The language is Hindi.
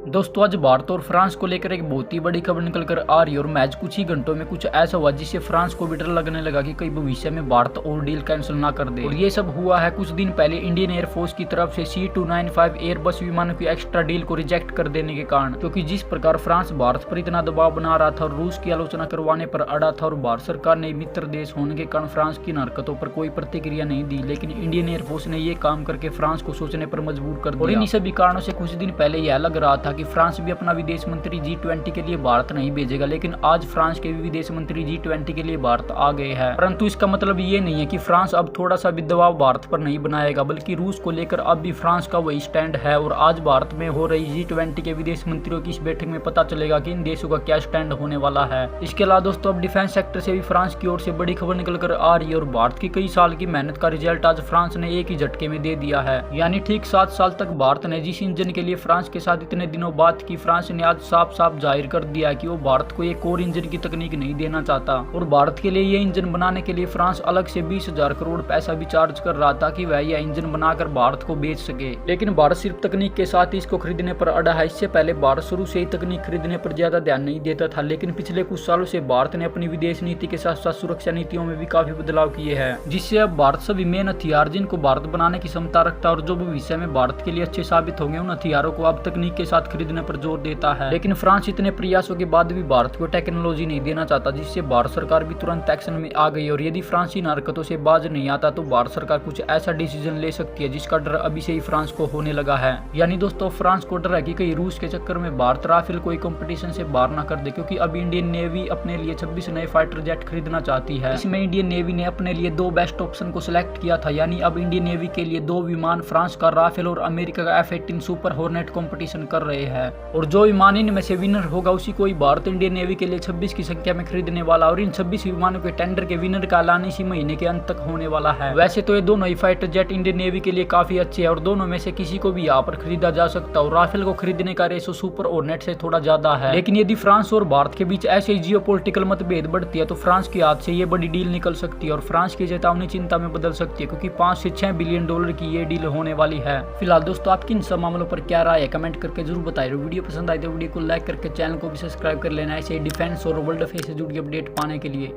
दोस्तों आज भारत और फ्रांस को लेकर एक बहुत ही बड़ी खबर निकल कर आ रही है और मैच कुछ ही घंटों में कुछ ऐसा हुआ जिससे फ्रांस को भी डर लगने लगा कि कहीं भविष्य में भारत और डील कैंसिल ना कर दे। और ये सब हुआ है कुछ दिन पहले इंडियन एयरफोर्स की तरफ से C295 एयरबस विमानों की एक्स्ट्रा डील को रिजेक्ट कर देने के कारण, क्योंकि जिस प्रकार फ्रांस भारत पर इतना दबाव बना रहा था और रूस की आलोचना करवाने पर अड़ा था और भारत सरकार ने मित्र देश होने के कारण फ्रांस की हरकतों पर कोई प्रतिक्रिया नहीं दी, लेकिन इंडियन एयरफोर्स ने ये काम करके फ्रांस को सोचने पर मजबूर कर दिया। और इन्हीं सभी कारणों से कुछ दिन पहले यह लग रहा था कि फ्रांस भी अपना विदेश मंत्री G20 के लिए भारत नहीं भेजेगा, लेकिन आज फ्रांस के भी विदेश मंत्री G20 के लिए भारत आ गए हैं। परंतु इसका मतलब ये नहीं है कि फ्रांस अब थोड़ा सा भी दबाव भारत पर नहीं बनाएगा, बल्कि रूस को लेकर अब भी फ्रांस का वही स्टैंड है। और आज भारत में हो रही G20 के विदेश मंत्रियों की इस बैठक में पता चलेगा कि इन देशों का क्या स्टैंड होने वाला है। इसके अलावा दोस्तों अब डिफेंस सेक्टर से भी फ्रांस की ओर से बड़ी खबर निकल कर आ रही है और भारत की कई साल की मेहनत का रिजल्ट आज फ्रांस ने एक ही झटके में दे दिया है। यानी ठीक 7 साल तक भारत ने जिस इंजन के लिए फ्रांस के साथ इतने दिनों बात की, फ्रांस ने आज साफ साफ जाहिर कर दिया है कि वो भारत को एक और इंजन की तकनीक नहीं देना चाहता। और भारत के लिए ये इंजन बनाने के लिए फ्रांस अलग से 20,000 करोड़ पैसा भी चार्ज कर रहा था कि वह यह इंजन बनाकर भारत को बेच सके। लेकिन भारत सिर्फ तकनीक के साथ ही इसको खरीदने पर अड़ा है। इससे पहले भारत शुरू से ही तकनीक खरीदने पर ज्यादा ध्यान नहीं देता था, लेकिन पिछले कुछ सालों से भारत ने अपनी विदेश नीति के साथ साथ सुरक्षा नीतियों में भी काफी बदलाव किए हैं, जिससे अब भारत सभी मेन हथियार जिनको भारत बनाने की क्षमता रखता है और जो भविष्य में भारत के लिए अच्छे साबित होंगे, उन हथियारों को अब तकनीक के साथ खरीदने पर जोर देता है। लेकिन फ्रांस इतने प्रयासों के बाद भी भारत को टेक्नोलॉजी नहीं देना चाहता, जिससे भारत सरकार भी तुरंत एक्शन में आ गई। और यदि फ्रांस इन हरकतों से बाज नहीं आता तो भारत सरकार कुछ ऐसा डिसीजन ले सकती है जिसका डर अभी से ही फ्रांस को होने लगा है। यानी दोस्तों फ्रांस को डर है कि कहीं रूस के चक्कर में भारत राफेल कोई कंपटीशन से बाहर ना कर दे, क्योंकि अब इंडियन नेवी अपने लिए 26 नए फाइटर जेट खरीदना चाहती है। इसमें इंडियन नेवी ने अपने लिए 2 बेस्ट ऑप्शन को सिलेक्ट किया था। यानी अब इंडियन नेवी के लिए 2 विमान फ्रांस का राफेल और अमेरिका का F-18 सुपर हॉर्नेट कंपटीशन कर रहे हैं, और जो विमान इनमें से विनर होगा उसी को ही भारत इंडियन नेवी के लिए 26 की संख्या में खरीदने वाला। और इन 26 विमानों के टेंडर के विनर का ऐलान इसी महीने के अंत तक होने वाला है। वैसे तो ये दोनों ही फाइटर जेट इंडियन नेवी के लिए काफी अच्छे हैं और दोनों में से किसी को भी यहाँ पर खरीदा जा सकता है। और राफेल को खरीदने का रेशो सुपर हॉर्नेट से थोड़ा ज्यादा है। लेकिन यदि फ्रांस और भारत के बीच ऐसे जियोपॉलिटिकल मतभेद बढ़ती है तो फ्रांस के हाथ से ये बड़ी डील निकल सकती है और फ्रांस की चेतावनी चिंता में बदल सकती है, क्योंकि 5 से 6 बिलियन डॉलर की ये डील होने वाली है। फिलहाल दोस्तों आपकी इन सब मामलों पर क्या राय है कमेंट करके जरूर बताइए। वीडियो पसंद आए तो वीडियो को लाइक करके चैनल को भी सब्सक्राइब कर लेना, ऐसे डिफेंस और वर्ल्ड अफेयर से जुड़ी अपडेट पाने के लिए।